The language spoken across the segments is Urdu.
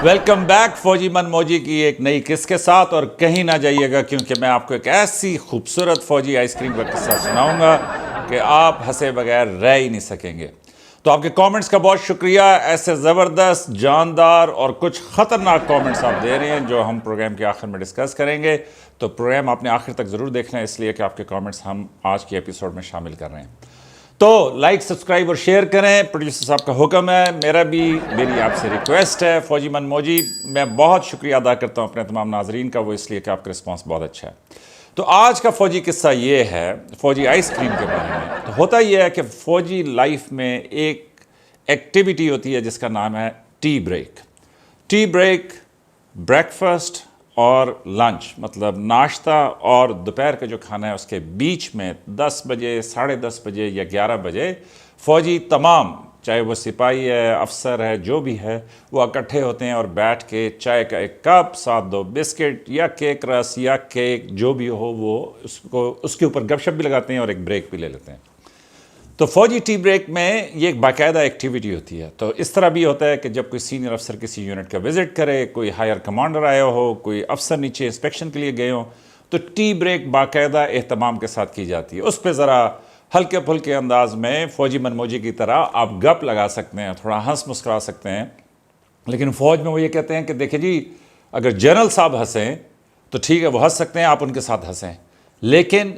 ویلکم بیک فوجی من موجی کی ایک نئی قصے کے ساتھ، اور کہیں نہ جائیے گا کیونکہ میں آپ کو ایک ایسی خوبصورت فوجی آئس کریم کا قصہ سناؤں گا کہ آپ ہنسے بغیر رہ ہی نہیں سکیں گے۔ تو آپ کے کامنٹس کا بہت شکریہ، ایسے زبردست، جاندار اور کچھ خطرناک کامنٹس آپ دے رہے ہیں جو ہم پروگرام کے آخر میں ڈسکس کریں گے۔ تو پروگرام آپ نے آخر تک ضرور دیکھنا ہے، اس لیے کہ آپ کے کامنٹس ہم آج کے ایپیسوڈ میں شامل کر رہے ہیں۔ تو لائک، سبسکرائب اور شیئر کریں، پروڈیوسر صاحب کا حکم ہے، میری آپ سے ریکویسٹ ہے۔ فوجی من موجی، میں بہت شکریہ ادا کرتا ہوں اپنے تمام ناظرین کا، وہ اس لیے کہ آپ کا رسپانس بہت اچھا ہے۔ تو آج کا فوجی قصہ یہ ہے فوجی آئس کریم کے بارے میں۔ تو ہوتا یہ ہے کہ فوجی لائف میں ایک ایکٹیویٹی ہوتی ہے جس کا نام ہے tea break. Tea break breakfast اور لنچ، مطلب ناشتہ اور دوپہر کا جو کھانا ہے اس کے بیچ میں 10 بجے، 10:30 بجے یا 11 بجے فوجی تمام، چاہے وہ سپاہی ہے، افسر ہے، جو بھی ہے، وہ اکٹھے ہوتے ہیں اور بیٹھ کے چائے کا ایک کپ، ساتھ 2 بسکٹ یا کیک رس یا کیک جو بھی ہو، وہ اس کے اوپر گپ شپ بھی لگاتے ہیں اور ایک بریک بھی لے لیتے ہیں۔ تو فوجی ٹی بریک میں یہ ایک باقاعدہ ایکٹیویٹی ہوتی ہے۔ تو اس طرح بھی ہوتا ہے کہ جب کوئی سینئر افسر کسی یونٹ کا وزٹ کرے، کوئی ہائر کمانڈر آیا ہو، کوئی افسر نیچے انسپیکشن کے لیے گئے ہوں، تو ٹی بریک باقاعدہ اہتمام کے ساتھ کی جاتی ہے۔ اس پہ ذرا ہلکے پھلکے انداز میں فوجی من موجی کی طرح آپ گپ لگا سکتے ہیں، تھوڑا ہنس مسکرا سکتے ہیں۔ لیکن فوج میں وہ یہ کہتے ہیں کہ دیکھیں جی، اگر جنرل صاحب ہنسیں تو ٹھیک ہے، وہ ہنس سکتے ہیں، آپ ان کے ساتھ ہنسیں، لیکن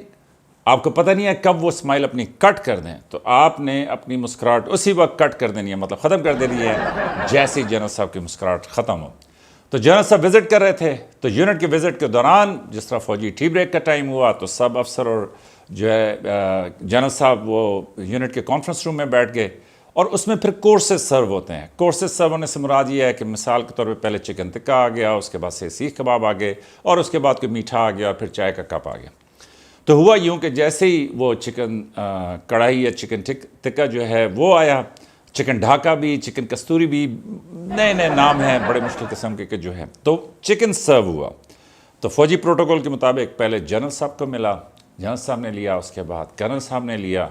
آپ کو پتہ نہیں ہے کب وہ اسمائل اپنی کٹ کر دیں، تو آپ نے اپنی مسکراہٹ اسی وقت کٹ کر دینی ہے، مطلب ختم کر دینی ہے جیسے جنرل صاحب کی مسکراہٹ ختم ہو۔ تو جنرل صاحب وزٹ کر رہے تھے، تو یونٹ کے وزٹ کے دوران جس طرح فوجی ٹی بریک کا ٹائم ہوا تو سب افسر اور جو ہے جنرل صاحب وہ یونٹ کے کانفرنس روم میں بیٹھ گئے، اور اس میں پھر کورسز سرو ہوتے ہیں۔ کورسز سرو ہونے سے مراد یہ ہے کہ مثال کے طور پہ پہلے چکن ٹکا آ گیا، اس کے بعد سے سیخ کباب آ گئے، اور اس کے بعد کوئی میٹھا آ گیا، اور پھر چائے کا کپ آ گیا۔ تو ہوا یوں کہ جیسے ہی وہ چکن کڑھائی یا چکن ٹکا جو ہے وہ آیا، چکن ڈھاکا بھی، چکن کستوری بھی، نئے نئے نام ہیں بڑے مشکل قسم کے جو ہے، تو چکن سرو ہوا۔ تو فوجی پروٹوکول کے مطابق پہلے جنرل صاحب کو ملا، جنرل صاحب نے لیا، اس کے بعد کرنل صاحب نے لیا،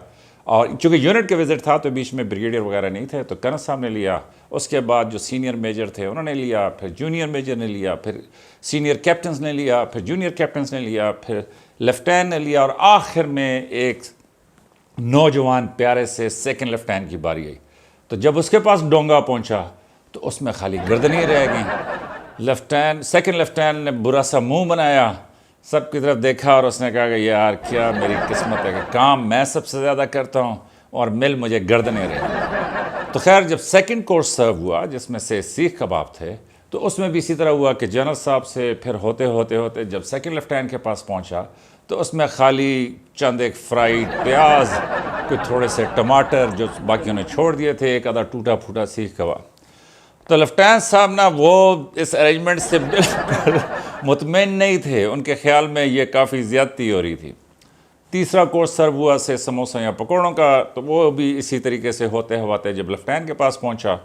اور چونکہ یونٹ کے وزٹ تھا تو بیچ میں بریگیڈیئر وغیرہ نہیں تھے، تو کرنل صاحب نے لیا، اس کے بعد جو سینئر میجر تھے انہوں نے لیا، پھر جونیئر میجر نے لیا، پھر سینئر کیپٹنز نے لیا، پھر جونیئر کیپٹنز نے لیا، پھر لیفٹیننٹ نے لیا، اور آخر میں ایک نوجوان پیارے سے سیکنڈ لیفٹیننٹ کی باری آئی۔ تو جب اس کے پاس ڈونگا پہنچا تو اس میں خالی گردنیں رہ گئیں۔ سیکنڈ لیفٹیننٹ نے برا سا منہ بنایا، سب کی طرف دیکھا، اور اس نے کہا کہ یار کیا میری قسمت ہے کہ کام میں سب سے زیادہ کرتا ہوں اور مل مجھے گردنیں رہی۔ تو خیر جب سیکنڈ کورس سرو ہوا جس میں سے سیخ کباب تھے، تو اس میں بھی اسی طرح ہوا کہ جنرل صاحب سے پھر ہوتے جب سیکنڈ لیفٹیننٹ کے پاس پہنچا تو اس میں خالی چند ایک فرائیڈ پیاز، کوئی تھوڑے سے ٹماٹر جو باقیوں نے چھوڑ دیے تھے، ایک آدھا ٹوٹا پھوٹا سیخ کباب۔ تو لیفٹیننٹ صاحب نا وہ اس ارینجمنٹ سے بالکل مطمئن نہیں تھے، ان کے خیال میں یہ کافی زیادتی ہو رہی تھی۔ تیسرا کورس سرو ہوا سے سموسہ یا پکوڑوں کا، تو وہ بھی اسی طریقے سے ہوتے جب لیفٹیننٹ کے پاس پہنچا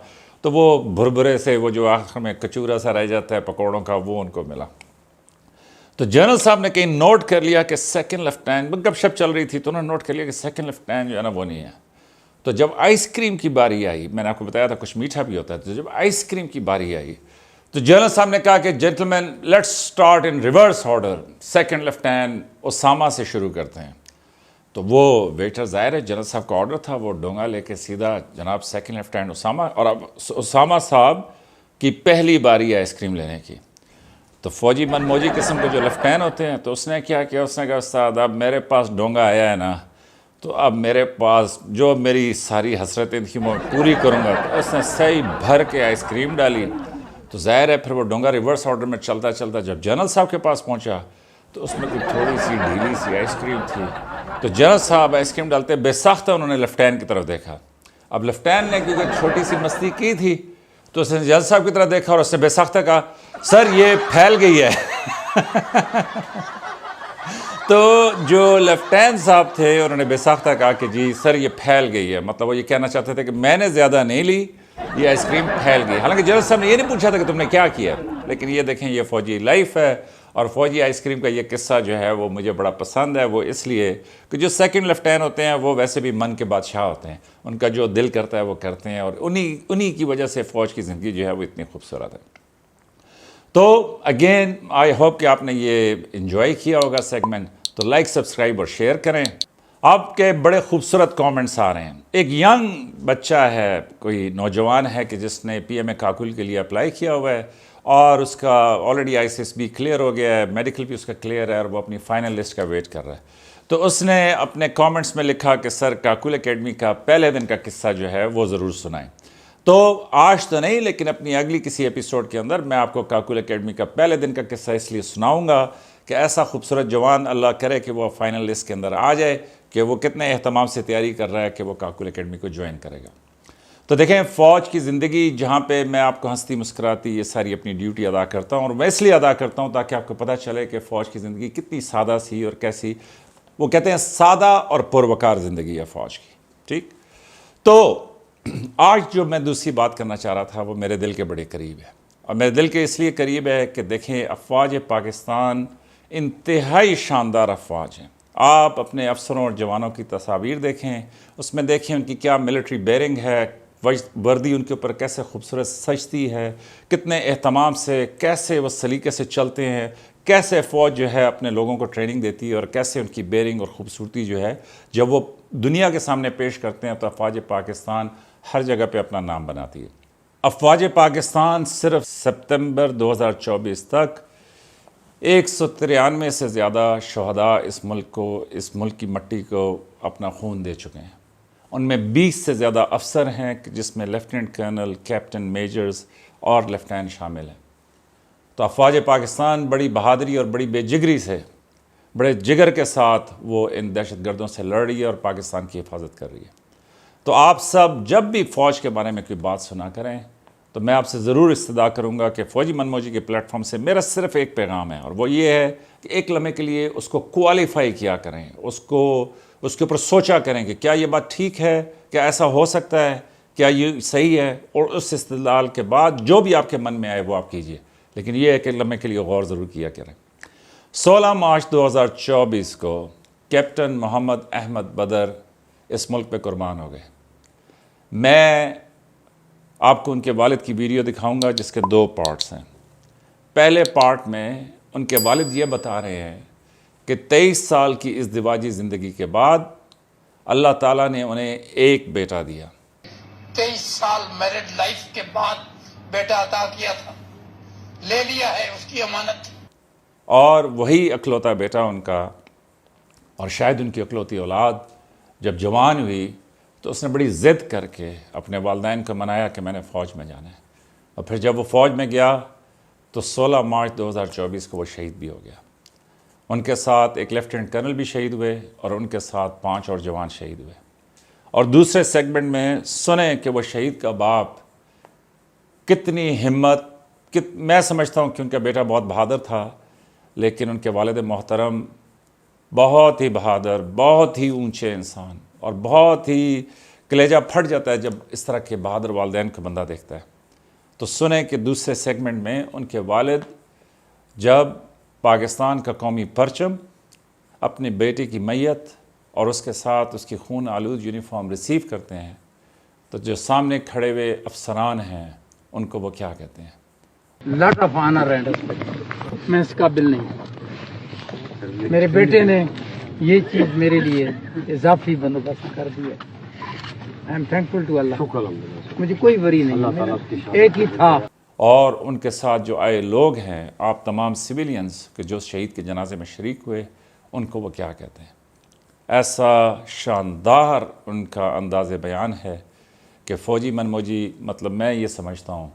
تو وہ بھربھرے سے وہ جو آخر میں کچورا سا رہ جاتا ہے پکوڑوں کا، وہ ان کو ملا۔ تو جنرل صاحب نے کہیں نوٹ کر لیا کہ سیکنڈ لیفٹیننٹ، گپ شپ چل رہی تھی تو انہوں نے نوٹ کر لیا کہ سیکنڈ لیفٹیننٹ جو ہے نا وہ نہیں ہے۔ تو جب آئس کریم کی باری آئی، میں نے آپ کو بتایا تھا کچھ میٹھا بھی ہوتا ہے، تو جب آئس کریم کی باری آئی تو جنرل صاحب نے کہا کہ gentleman let's start in reverse order, second lieutenant Osama سے شروع کرتے ہیں۔ تو وہ ویٹر، ظاہر ہے جنرل صاحب کا آرڈر تھا، وہ ڈونگا لے کے سیدھا جناب سیکنڈ لیفٹیننٹ اسامہ، اور اب اسامہ صاحب کی پہلی باری ہے آئس کریم لینے کی۔ تو فوجی من موجی قسم کے جو لیفٹیننٹ ہوتے ہیں تو اس نے کیا کیا، اس نے کہا استاد اب میرے پاس ڈونگا آیا ہے نا، تو اب میرے پاس جو میری ساری حسرتیں تھیں وہ پوری کروں گا۔ تو اس نے صحیح بھر کے آئس کریم ڈالی۔ تو ظاہر ہے پھر وہ ڈونگا ریورس آرڈر میں چلتا جب جنرل صاحب کے پاس پہنچا تو اس میں کوئی تھوڑی سی ڈھیلی سی آئس کریم تھی۔ تو جنرل صاحب آئس کریم ڈالتے بے ساختہ انہوں نے لیفٹیننٹ کی طرف دیکھا۔ اب لیفٹیننٹ نے کیونکہ چھوٹی سی مستی کی تھی تو اس نے جنرل صاحب کی طرف دیکھا اور اس نے بے ساختہ کہا سر یہ پھیل گئی ہے۔ تو جو لیفٹیننٹ صاحب تھے انہوں نے بے ساختہ کہا کہ جی سر یہ پھیل گئی ہے، مطلب وہ یہ کہنا چاہتے تھے کہ میں نے زیادہ نہیں لی، یہ آئس کریم پھیل گئی۔ حالانکہ جنرل صاحب نے یہ نہیں پوچھا تھا کہ تم نے کیا کیا، لیکن یہ دیکھیں یہ فوجی لائف ہے، اور فوجی آئس کریم کا یہ قصہ جو ہے وہ مجھے بڑا پسند ہے، وہ اس لیے کہ جو سیکنڈ لیفٹیننٹ ہوتے ہیں وہ ویسے بھی من کے بادشاہ ہوتے ہیں، ان کا جو دل کرتا ہے وہ کرتے ہیں، اور انہی کی وجہ سے فوج کی زندگی جو ہے وہ اتنی خوبصورت ہے۔ تو اگین آئی ہوپ کہ آپ نے یہ انجوائے کیا ہوگا سیگمنٹ. تو لائک سبسکرائب اور شیئر کریں. آپ کے بڑے خوبصورت کامنٹس آ رہے ہیں. ایک ینگ بچہ ہے, کوئی نوجوان ہے کہ جس نے پی ایم اے کاکل کے لیے اپلائی کیا ہوا ہے اور اس کا آلریڈی ICSB کلیئر ہو گیا ہے, میڈیکل بھی اس کا کلیئر ہے اور وہ اپنی فائنل لسٹ کا ویٹ کر رہا ہے. تو اس نے اپنے کامنٹس میں لکھا کہ سر کاکل اکیڈمی کا پہلے دن کا قصہ جو ہے وہ ضرور سنائیں. تو آج تو نہیں, لیکن اپنی اگلی کسی ایپیسوڈ کے اندر میں آپ کو کاکل اکیڈمی کا پہلے دن کا قصہ اس لیے سناؤں گا کہ ایسا خوبصورت جوان اللہ کرے کہ وہ فائنل لسٹ کے اندر آ جائے, کہ وہ کتنے اہتمام سے تیاری کر رہا ہے کہ وہ کاکل اکیڈمی کو جوائن کرے گا. تو دیکھیں, فوج کی زندگی جہاں پہ میں آپ کو ہنستی مسکراتی یہ ساری اپنی ڈیوٹی ادا کرتا ہوں, اور میں اس لیے ادا کرتا ہوں تاکہ آپ کو پتہ چلے کہ فوج کی زندگی کتنی سادہ سی اور کیسی, وہ کہتے ہیں سادہ اور پروکار زندگی ہے فوج کی. ٹھیک, تو آج جو میں دوسری بات کرنا چاہ رہا تھا وہ میرے دل کے بڑے قریب ہے, اور میرے دل کے اس لیے قریب ہے کہ دیکھیں افواج پاکستان انتہائی شاندار افواج ہیں. آپ اپنے افسروں اور جوانوں کی تصاویر دیکھیں, اس میں دیکھیں ان کی کیا ملٹری بیرنگ ہے, وردی ان کے اوپر کیسے خوبصورت سجتی ہے, کتنے اہتمام سے, کیسے وہ سلیقے سے چلتے ہیں, کیسے فوج جو ہے اپنے لوگوں کو ٹریننگ دیتی ہے, اور کیسے ان کی بیرنگ اور خوبصورتی جو ہے جب وہ دنیا کے سامنے پیش کرتے ہیں تو افواج پاکستان ہر جگہ پہ اپنا نام بناتی ہے. افواج پاکستان صرف ستمبر 2024 تک 193 سے زیادہ شہداء اس ملک کی مٹی کو اپنا خون دے چکے ہیں. ان میں 20 سے زیادہ افسر ہیں جس میں لیفٹیننٹ کرنل, کیپٹن, میجرز اور لیفٹیننٹ شامل ہیں. تو افواج پاکستان بڑی بہادری اور بڑی بے جگری سے, بڑے جگر کے ساتھ وہ ان دہشت گردوں سے لڑ رہی ہے اور پاکستان کی حفاظت کر رہی ہے. تو آپ سب جب بھی فوج کے بارے میں کوئی بات سنا کریں تو میں آپ سے ضرور استدعا کروں گا کہ فوجی من موجی کے پلیٹ فارم سے میرا صرف ایک پیغام ہے, اور وہ یہ ہے کہ ایک لمحے کے لیے اس کو کوالیفائی کیا کریں, اس کے اوپر سوچا کریں کہ کیا یہ بات ٹھیک ہے, کیا ایسا ہو سکتا ہے, کیا یہ صحیح ہے, اور اس استدلال کے بعد جو بھی آپ کے من میں آئے وہ آپ کیجئے, لیکن یہ ایک لمحے کے لیے غور ضرور کیا کریں. 16 مارچ 2024 کو کیپٹن محمد احمد بدر اس ملک پہ قربان ہو گئے. میں آپ کو ان کے والد کی ویڈیو دکھاؤں گا جس کے 2 پارٹس ہیں. پہلے پارٹ میں ان کے والد یہ بتا رہے ہیں کہ 23 سال کی ازدواجی زندگی کے بعد اللہ تعالیٰ نے انہیں ایک بیٹا دیا. 23 سال میرڈ لائف کے بعد بیٹا عطا کیا تھا, لے لیا ہے, اس کی امانت. اور وہی اکلوتا بیٹا ان کا, اور شاید ان کی اکلوتی اولاد جب جوان ہوئی تو اس نے بڑی ضد کر کے اپنے والدین کو منایا کہ میں نے فوج میں جانا ہے, اور پھر جب وہ فوج میں گیا تو 16 مارچ 2024 کو وہ شہید بھی ہو گیا. ان کے ساتھ ایک لیفٹیننٹ کرنل بھی شہید ہوئے, اور ان کے ساتھ 5 اور جوان شہید ہوئے. اور دوسرے سیگمنٹ میں سنیں کہ وہ شہید کا باپ کتنی ہمت, میں سمجھتا ہوں کہ ان کا بیٹا بہت بہادر تھا, لیکن ان کے والد محترم بہت ہی بہادر, بہت ہی اونچے انسان, اور بہت ہی کلیجہ پھٹ جاتا ہے جب اس طرح کے بہادر والدین کو بندہ دیکھتا ہے. تو سنیں کہ دوسرے سیگمنٹ میں ان کے والد جب پاکستان کا قومی پرچم, اپنی بیٹی کی میت اور اس کے ساتھ اس کی خون آلود یونیفارم ریسیو کرتے ہیں تو جو سامنے کھڑے ہوئے افسران ہیں ان کو وہ کیا کہتے ہیں؟ Lot of honour and respect. میں اس قابل نہیں. میرے بیٹے نے یہ چیز میرے لیے اضافی بندوبست کر دیا. آئی ایم تھینکفل ٹو اللہ. مجھے کوئی وری نہیں, ایک ہی تھا. اور ان کے ساتھ جو آئے لوگ ہیں, آپ تمام سویلینز کہ جو شہید کے جنازے میں شریک ہوئے, ان کو وہ کیا کہتے ہیں؟ ایسا شاندار ان کا انداز بیان ہے کہ فوجی من موجی, مطلب میں یہ سمجھتا ہوں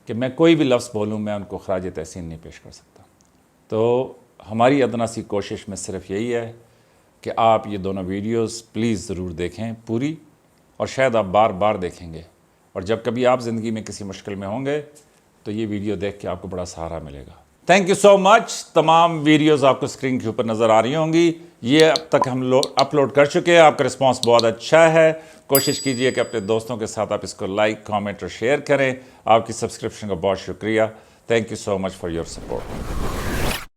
کہ میں کوئی بھی لفظ بولوں میں ان کو خراج تحسین نہیں پیش کر سکتا. تو ہماری ادنا سی کوشش میں صرف یہی ہے کہ آپ یہ دونوں ویڈیوز پلیز ضرور دیکھیں پوری, اور شاید آپ بار بار دیکھیں گے, اور جب کبھی آپ زندگی میں کسی مشکل میں ہوں گے تو یہ ویڈیو دیکھ کے آپ کو بڑا سہارا ملے گا. تھینک یو سو مچ. تمام ویڈیوز آپ کو اسکرین کے اوپر نظر آ رہی ہوں گی. یہ اب تک ہم اپلوڈ کر چکے ہیں. آپ کا رسپانس بہت اچھا ہے. کوشش کیجئے کہ اپنے دوستوں کے ساتھ آپ اس کو لائک, کامنٹ اور شیئر کریں. آپ کی سبسکرپشن کا بہت شکریہ. Thank you so much for your support.